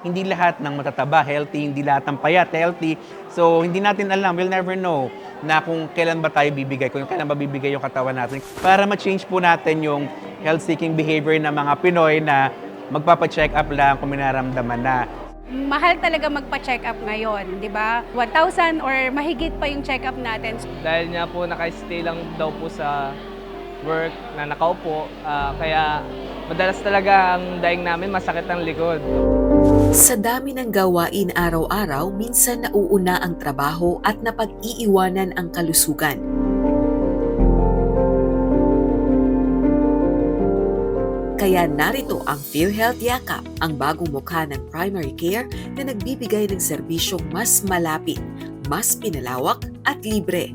hindi lahat ng matataba healthy, hindi lahat ng payat healthy. So hindi natin alam, we'll never know na kung kailan ba tayo bibigay, kung kailan ba bibigay yung katawan natin. Para ma-change po natin yung health-seeking behavior ng mga Pinoy na magpapa-check up lang kung may nararamdaman na. Mahal talaga magpa-check up ngayon, di ba? 1,000 or mahigit pa yung check up natin. Dahil nga po naka-stay lang daw po sa work na nakaupo, kaya madalas talaga ang daing namin masakit ang likod. Sa dami ng gawain araw-araw, minsan nauuna ang trabaho at napag-iiwanan ang kalusugan. Kaya narito ang PhilHealth Yakap, ang bagong mukha ng primary care na nagbibigay ng serbisyong mas malapit, mas pinalawak at libre.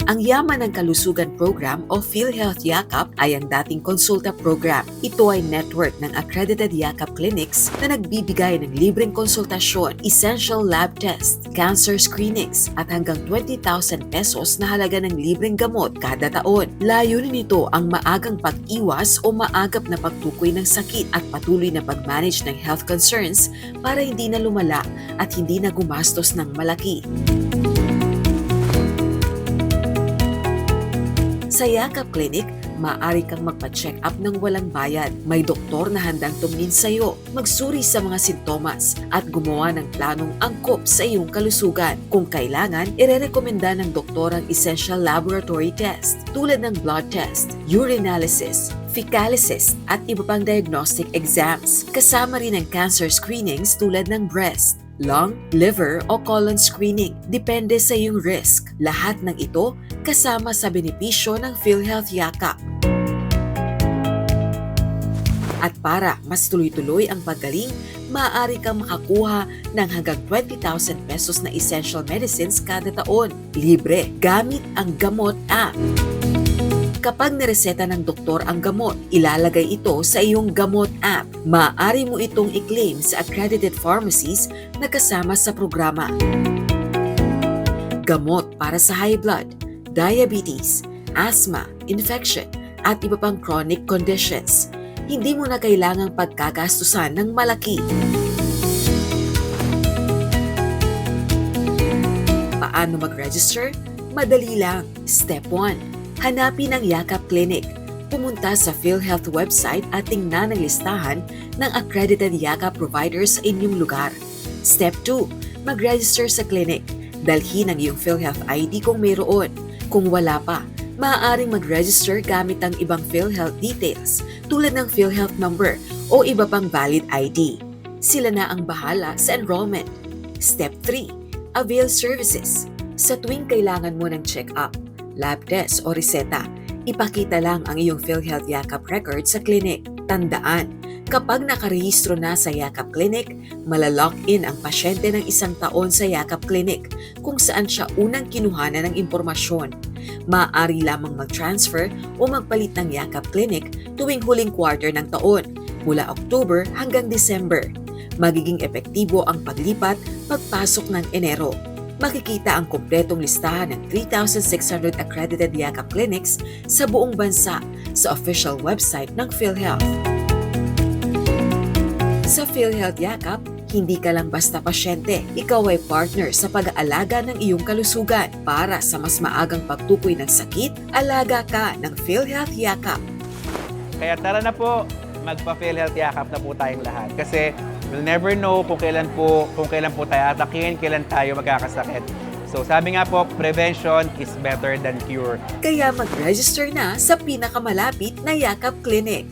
Ang Yaman ng Kalusugan Program o PhilHealth Yakap ay ang dating konsulta program. Ito ay network ng accredited Yakap clinics na nagbibigay ng libreng konsultasyon, essential lab test, cancer screenings at hanggang 20,000 pesos na halaga ng libreng gamot kada taon. Layunin nito ang maagang pag-iwas o maagap na pagtukoy ng sakit at patuloy na pag-manage ng health concerns para hindi na lumala at hindi na gumastos ng malaki. Sa Yakap Clinic, maaari kang magpa-check up ng walang bayad. May doktor na handang tumingin sa iyo, magsuri sa mga sintomas at gumawa ng planong angkop sa iyong kalusugan. Kung kailangan, irerekomenda ng doktor ang essential laboratory test tulad ng blood test, urinalysis, fecalysis at iba pang diagnostic exams. Kasama rin ang cancer screenings tulad ng breast, lung, liver o colon screening. Depende sa iyong risk. Lahat ng ito kasama sa benepisyo ng PhilHealth Yakap. At para mas tuloy-tuloy ang paggaling, maaari kang makakuha ng hanggang 20,000 pesos na essential medicines kada taon. Libre gamit ang Gamot app. Kapag nireseta ng doktor ang gamot, ilalagay ito sa iyong Gamot app. Maaari mo itong i-claim sa accredited pharmacies na kasama sa programa. Gamot para sa high blood, diabetes, asthma, infection, at iba pang chronic conditions. Hindi mo na kailangang pagkagastusan ng malaki. Paano mag-register? Madali lang. Step 1. Hanapin ang Yakap Clinic. Pumunta sa PhilHealth website at tingnan ang listahan ng accredited Yakap providers sa inyong lugar. Step 2. Mag-register sa clinic. Dalhin ang iyong PhilHealth ID kung mayroon. Kung wala pa, maaaring mag-register gamit ang ibang PhilHealth details tulad ng PhilHealth number o iba pang valid ID. Sila na ang bahala sa enrollment. Step 3. Avail services. Sa tuwing kailangan mo ng check-up, lab test o reseta, ipakita lang ang iyong PhilHealth Yakap record sa clinic. Tandaan, kapag nakarehistro na sa Yakap Clinic, malalock in ang pasyente ng 1 taon sa Yakap Clinic kung saan siya unang kinuhanan ng impormasyon. Maaari lamang mag-transfer o magpalit ng Yakap Clinic tuwing huling quarter ng taon, mula October hanggang December. Magiging epektibo ang paglipat pagpasok ng Enero. Makikita ang kumpletong listahan ng 3,600 accredited Yakap clinics sa buong bansa sa official website ng PhilHealth. Sa PhilHealth Yakap, hindi ka lang basta pasyente, ikaw ay partner sa pag-aalaga ng iyong kalusugan. Para sa mas maagang pagtukoy ng sakit, alaga ka ng PhilHealth Yakap. Kaya tara na po, magpa-PhilHealth Yakap na po tayong lahat. Kasi we'll never know kung kailan po tayo atakin, kailan tayo magkakasakit. So sabi nga po, prevention is better than cure. Kaya mag-register na sa pinakamalapit na Yakap Clinic.